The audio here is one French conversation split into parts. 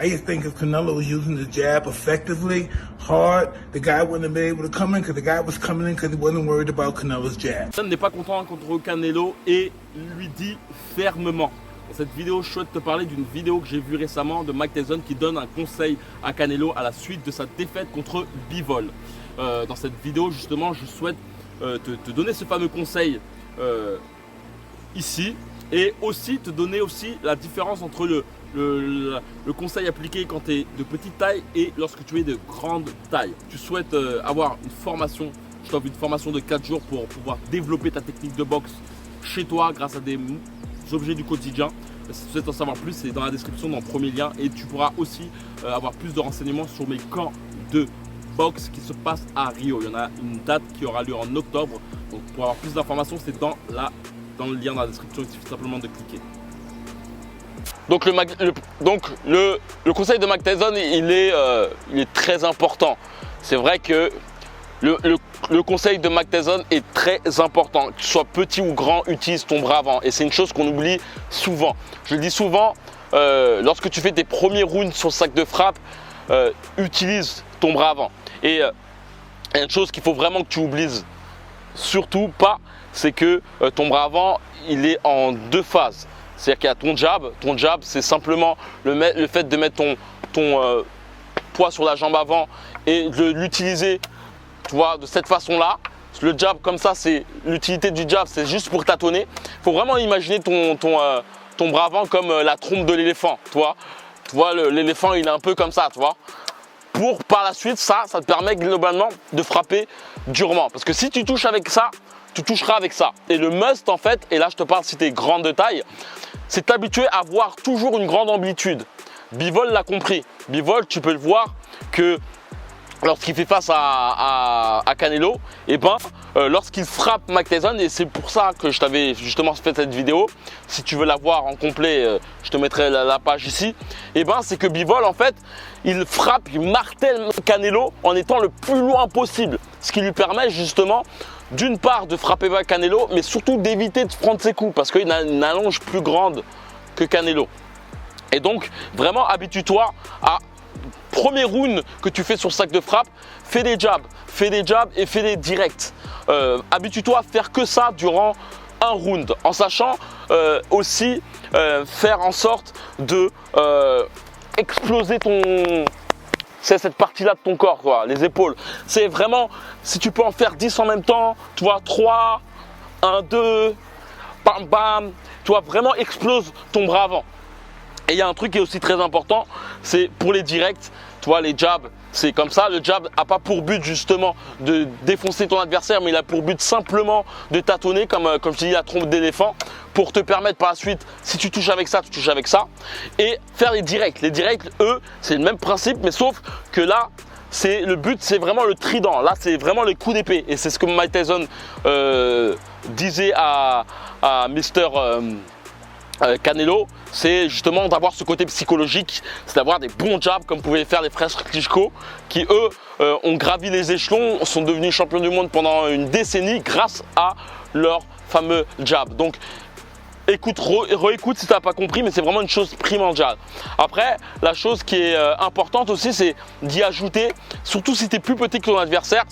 I used to think if Canelo was using the jab effectively, hard, the guy wouldn't have been able to come in because the guy was coming in because he wasn't worried about Canelo's jab. Personne n'est pas content contre Canelo et lui dit fermement. Dans cette vidéo, je souhaite te parler d'une vidéo que j'ai vue récemment de Mike Tyson qui donne un conseil à Canelo à la suite de sa défaite contre Bivol. Dans cette vidéo, justement, je souhaite te donner ce fameux conseil ici et aussi te donner aussi la différence entre le conseil appliqué quand tu es de petite taille et lorsque tu es de grande taille. Tu souhaites avoir une formation, je t'offre une formation de 4 jours pour pouvoir développer ta technique de boxe chez toi grâce à des objets du quotidien. Si tu souhaites en savoir plus, c'est dans la description, dans le premier lien, et tu pourras aussi avoir plus de renseignements sur mes camps de boxe qui se passent à Rio. Il y en a une date qui aura lieu en octobre, donc pour avoir plus d'informations, c'est dans le lien dans la description, il suffit simplement de cliquer. Donc le conseil de Mike Tyson, il est très important. C'est vrai que le conseil de Mike Tyson est très important. Que tu sois petit ou grand, utilise ton bras avant. Et c'est une chose qu'on oublie souvent. Je le dis souvent, lorsque tu fais tes premiers rounds sur le sac de frappe, utilise ton bras avant. Et une chose qu'il faut vraiment que tu oublies surtout pas, c'est que ton bras avant, il est en deux phases. C'est-à-dire qu'il y a ton jab. Ton jab, c'est simplement le fait de mettre ton poids sur la jambe avant et de l'utiliser, tu vois, de cette façon-là. Le jab comme ça, c'est l'utilité du jab, c'est juste pour tâtonner. Il faut vraiment imaginer ton bras avant comme la trompe de l'éléphant, tu vois, l'éléphant, il est un peu comme ça, tu vois. Pour par la suite, ça te permet globalement de frapper durement. Parce que si tu touches avec ça, tu toucheras avec ça. Et le must en fait, et là je te parle si tu es grande de taille, c'est t'habituer à avoir toujours une grande amplitude. Bivol l'a compris. Bivol, tu peux le voir que lorsqu'il fait face à Canelo, et lorsqu'il frappe Mike Tyson, et c'est pour ça que je t'avais justement fait cette vidéo, si tu veux la voir en complet, je te mettrai la page ici, c'est que Bivol en fait, il frappe, il martèle Canelo en étant le plus loin possible, ce qui lui permet justement d'une part de frapper Canelo, mais surtout d'éviter de prendre ses coups, parce qu'il a une allonge plus grande que Canelo. Et donc vraiment habitue-toi à premier round que tu fais sur le sac de frappe, fais des jabs et fais des directs. Habitue-toi à faire que ça durant un round, en sachant aussi faire en sorte de exploser cette partie-là de ton corps, quoi, les épaules. C'est vraiment, si tu peux en faire 10 en même temps, tu vois, 3, 1, 2, bam bam, tu vois, vraiment explose ton bras avant. Et il y a un truc qui est aussi très important, c'est pour les directs, tu vois, les jabs, c'est comme ça. Le jab n'a pas pour but justement de défoncer ton adversaire, mais il a pour but simplement de tâtonner, comme je dis, la trompe d'éléphant, pour te permettre par la suite, si tu touches avec ça, tu touches avec ça. Et faire les directs. Les directs, eux, c'est le même principe, mais sauf que là, le but, c'est vraiment le trident. Là, c'est vraiment le coup d'épée. Et c'est ce que Mike Tyson disait à Mr. Canelo, c'est justement d'avoir ce côté psychologique, c'est d'avoir des bons jabs comme pouvaient faire les frères Klitschko qui eux ont gravi les échelons, sont devenus champions du monde pendant une décennie grâce à leur fameux jab. Donc écoute, réécoute si tu n'as pas compris, mais c'est vraiment une chose primordiale. Après, la chose qui est importante aussi, c'est d'y ajouter, surtout si tu es plus petit que ton adversaire,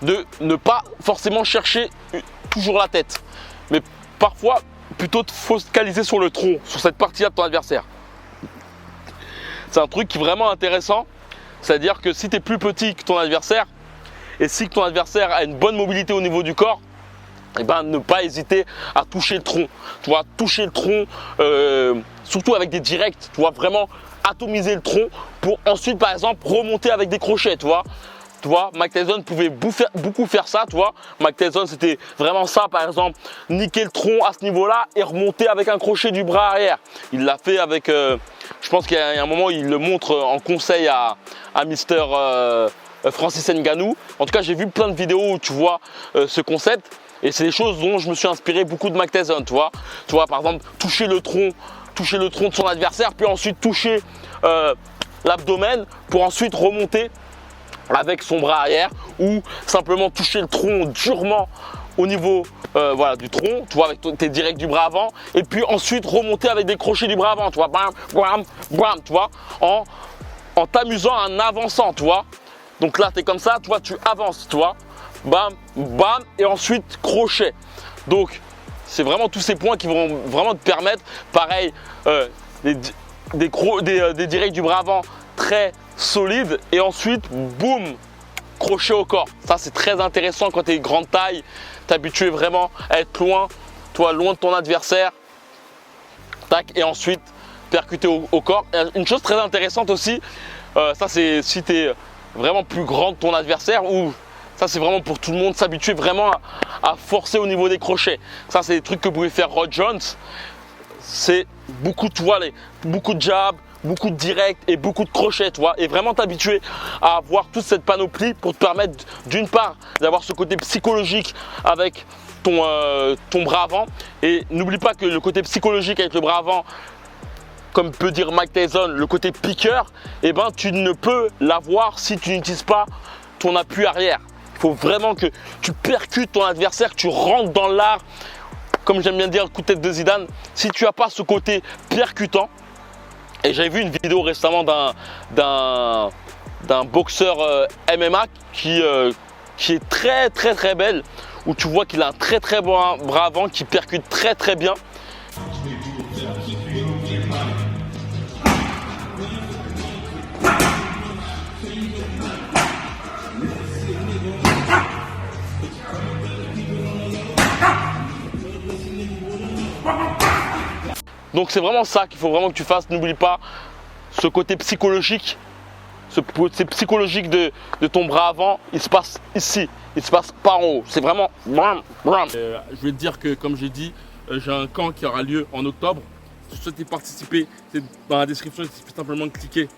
de ne pas forcément chercher toujours la tête, mais parfois plutôt te focaliser sur le tronc, sur cette partie-là de ton adversaire. C'est un truc qui est vraiment intéressant, c'est-à-dire que si tu es plus petit que ton adversaire et si ton adversaire a une bonne mobilité au niveau du corps, ne pas hésiter à toucher le tronc. Tu vois, toucher le tronc, surtout avec des directs, tu vois, vraiment atomiser le tronc pour ensuite par exemple remonter avec des crochets, tu vois. Tu vois, Mike Tyson pouvait beaucoup faire ça, tu vois. Mike Tyson, c'était vraiment ça, par exemple, niquer le tronc à ce niveau-là et remonter avec un crochet du bras arrière. Il l'a fait avec, je pense qu'il y a un moment, il le montre en conseil à Mister Francis Ngannou. En tout cas, j'ai vu plein de vidéos où tu vois ce concept. Et c'est des choses dont je me suis inspiré beaucoup de Mike Tyson, tu vois. Tu vois, par exemple, toucher le tronc de son adversaire, puis ensuite toucher l'abdomen pour ensuite remonter avec son bras arrière ou simplement toucher le tronc durement au niveau voilà, du tronc, tu vois, avec tes directs du bras avant, et puis ensuite remonter avec des crochets du bras avant, tu vois, bam, bam, bam, tu vois, en t'amusant, en avançant, tu vois. Donc là, tu es comme ça, tu vois, tu avances, tu vois, bam, bam, et ensuite crochet. Donc, c'est vraiment tous ces points qui vont vraiment te permettre, pareil, des directs du bras avant très solides, et ensuite, boum, crochet au corps. Ça, c'est très intéressant quand tu es grande taille, t'habituer vraiment à être loin, toi, loin de ton adversaire, tac, et ensuite percuter au corps. Et une chose très intéressante aussi, ça c'est si tu es vraiment plus grand que ton adversaire, ou ça c'est vraiment pour tout le monde, s'habituer vraiment à forcer au niveau des crochets. Ça c'est des trucs que pouvait faire Roy Jones, c'est beaucoup de voiles, beaucoup de jabs, beaucoup de directs et beaucoup de crochets, tu vois, et vraiment t'habituer à avoir toute cette panoplie pour te permettre d'une part d'avoir ce côté psychologique avec ton bras avant, et n'oublie pas que le côté psychologique avec le bras avant, comme peut dire Mike Tyson, le côté piqueur, eh ben, tu ne peux l'avoir si tu n'utilises pas ton appui arrière. Il faut vraiment que tu percutes ton adversaire, que tu rentres dans l'art, comme j'aime bien dire, le coup de tête de Zidane. Si tu n'as pas ce côté percutant, et j'avais vu une vidéo récemment d'un boxeur MMA qui est très belle, où tu vois qu'il a un très bon bras avant, qui percute très bien. Donc c'est vraiment ça qu'il faut vraiment que tu fasses. N'oublie pas ce côté psychologique, ce côté psychologique de ton bras avant. Il se passe ici, il se passe pas en haut. C'est vraiment bram. Je vais te dire que, comme j'ai dit, j'ai un camp qui aura lieu en octobre. Si tu souhaites y participer, c'est dans la description. Il suffit simplement de cliquer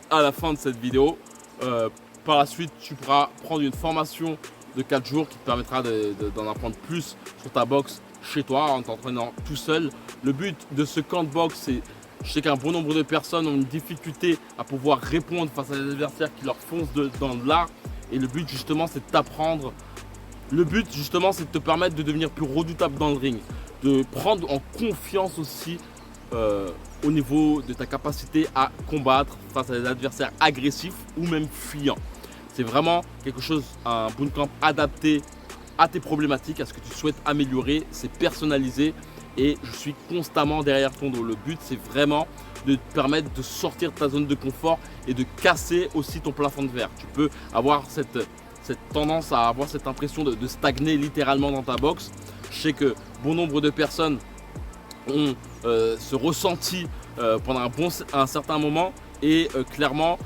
à la fin de cette vidéo. Par la suite, tu pourras prendre une formation de 4 jours qui te permettra d'en apprendre plus sur ta boxe chez toi en t'entraînant tout seul. Le but de ce camp de boxe, c'est, je sais qu'un bon nombre de personnes ont une difficulté à pouvoir répondre face à des adversaires qui leur foncent dans l'art, et le but justement c'est de t'apprendre. Le but justement c'est de te permettre de devenir plus redoutable dans le ring, de prendre en confiance aussi au niveau de ta capacité à combattre face à des adversaires agressifs ou même fuyants. C'est vraiment quelque chose, un bootcamp adapté à tes problématiques, à ce que tu souhaites améliorer. C'est personnalisé et je suis constamment derrière ton dos. Le but, c'est vraiment de te permettre de sortir de ta zone de confort et de casser aussi ton plafond de verre. Tu peux avoir cette tendance à avoir cette impression de stagner littéralement dans ta boxe. Je sais que bon nombre de personnes ont ce ressenti pendant un certain moment, et clairement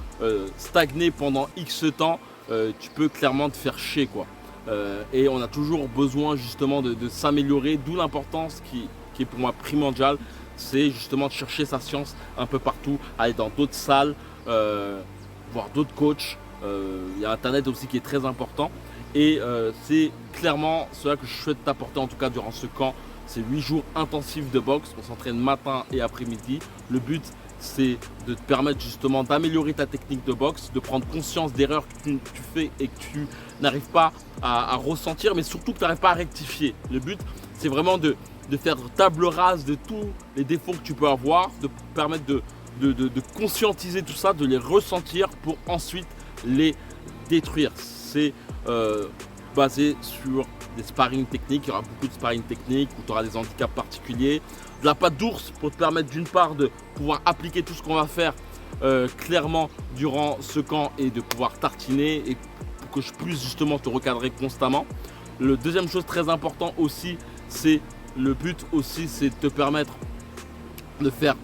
stagner pendant X temps, tu peux clairement te faire chier, quoi. Et on a toujours besoin justement de s'améliorer, d'où l'importance qui est pour moi primordiale, c'est justement de chercher sa science un peu partout, aller dans d'autres salles, voir d'autres coachs. Il y a Internet aussi qui est très important, et c'est clairement cela que je souhaite t'apporter, en tout cas durant ce camp. C'est 8 jours intensifs de boxe, on s'entraîne matin et après-midi. Le but, c'est de te permettre justement d'améliorer ta technique de boxe, de prendre conscience d'erreurs que tu fais et que tu n'arrives pas à ressentir, mais surtout que tu n'arrives pas à rectifier. Le but, c'est vraiment de faire table rase de tous les défauts que tu peux avoir, de permettre de conscientiser tout ça, de les ressentir pour ensuite les détruire. C'est basé sur des sparring techniques. Il y aura beaucoup de sparring techniques où tu auras des handicaps particuliers, de la patte d'ours pour te permettre d'une part de pouvoir appliquer tout ce qu'on va faire clairement durant ce camp, et de pouvoir tartiner, et pour que je puisse justement te recadrer constamment. Le deuxième chose très important aussi, c'est le but aussi, c'est de te permettre de faire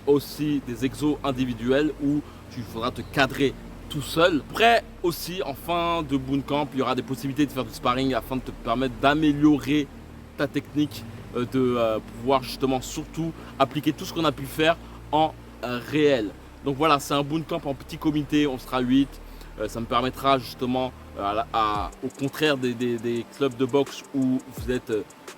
aussi des exos individuels où tu faudra te cadrer tout seul. Après aussi, en fin de bootcamp, il y aura des possibilités de faire du sparring afin de te permettre d'améliorer ta technique, de pouvoir justement surtout appliquer tout ce qu'on a pu faire en réel. Donc voilà, c'est un bootcamp en petit comité, on sera 8. Ça me permettra justement, au contraire des clubs de boxe où vous êtes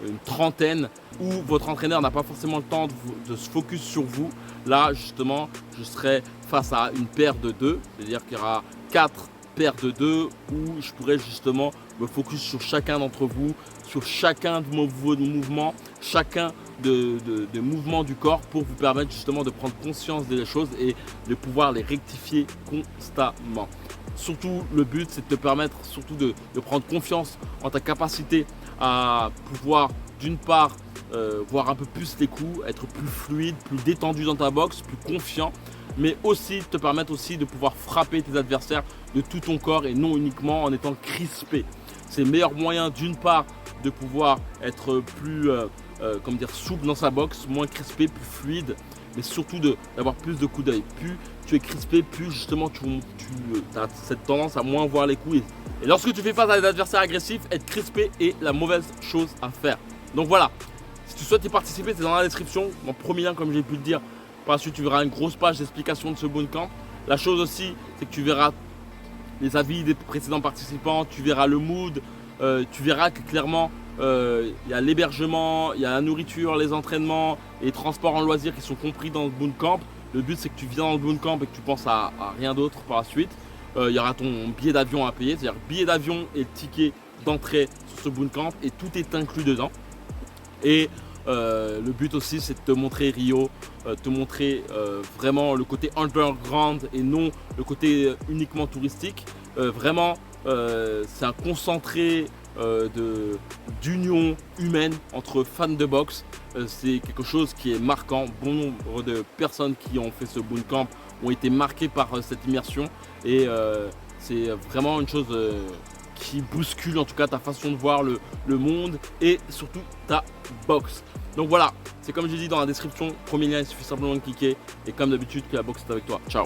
une trentaine, où votre entraîneur n'a pas forcément le temps de se focus sur vous. Là justement, je serai face à une paire de 2, c'est-à-dire qu'il y aura 4 paire de deux où je pourrais justement me focus sur chacun d'entre vous, sur chacun de vos mouvements, chacun des mouvements du corps pour vous permettre justement de prendre conscience des choses et de pouvoir les rectifier constamment. Surtout, le but, c'est de te permettre surtout de prendre confiance en ta capacité à pouvoir, d'une part, voir un peu plus les coups, être plus fluide, plus détendu dans ta boxe, plus confiant, mais aussi te permettre aussi de pouvoir frapper tes adversaires de tout ton corps et non uniquement en étant crispé. C'est le meilleur moyen, d'une part, de pouvoir être plus souple dans sa boxe, moins crispé, plus fluide, mais surtout d'avoir plus de coups d'œil. Plus tu es crispé, plus justement tu as cette tendance à moins voir les coups. Et lorsque tu fais face à des adversaires agressifs, être crispé est la mauvaise chose à faire. Donc voilà, si tu souhaites y participer, c'est dans la description, mon premier lien comme j'ai pu le dire. Par la suite, tu verras une grosse page d'explication de ce bootcamp. La chose aussi, c'est que tu verras les avis des précédents participants, tu verras le mood, tu verras que clairement, il y a l'hébergement, il y a la nourriture, les entraînements et les transports en loisirs qui sont compris dans le bootcamp. Le but, c'est que tu viens dans le bootcamp et que tu penses à rien d'autre par la suite. Il y aura ton billet d'avion à payer, c'est-à-dire billet d'avion et le ticket d'entrée sur ce bootcamp et tout est inclus dedans. Et le but aussi, c'est de te montrer Rio, te montrer vraiment le côté underground et non le côté uniquement touristique. Vraiment, c'est un concentré d'union humaine entre fans de boxe. C'est quelque chose qui est marquant. Bon nombre de personnes qui ont fait ce bootcamp ont été marquées par cette immersion et c'est vraiment une chose qui bouscule en tout cas ta façon de voir le monde et surtout ta boxe. Donc voilà, c'est comme j'ai dit dans la description, premier lien, il suffit simplement de cliquer et comme d'habitude que la boxe est avec toi. Ciao.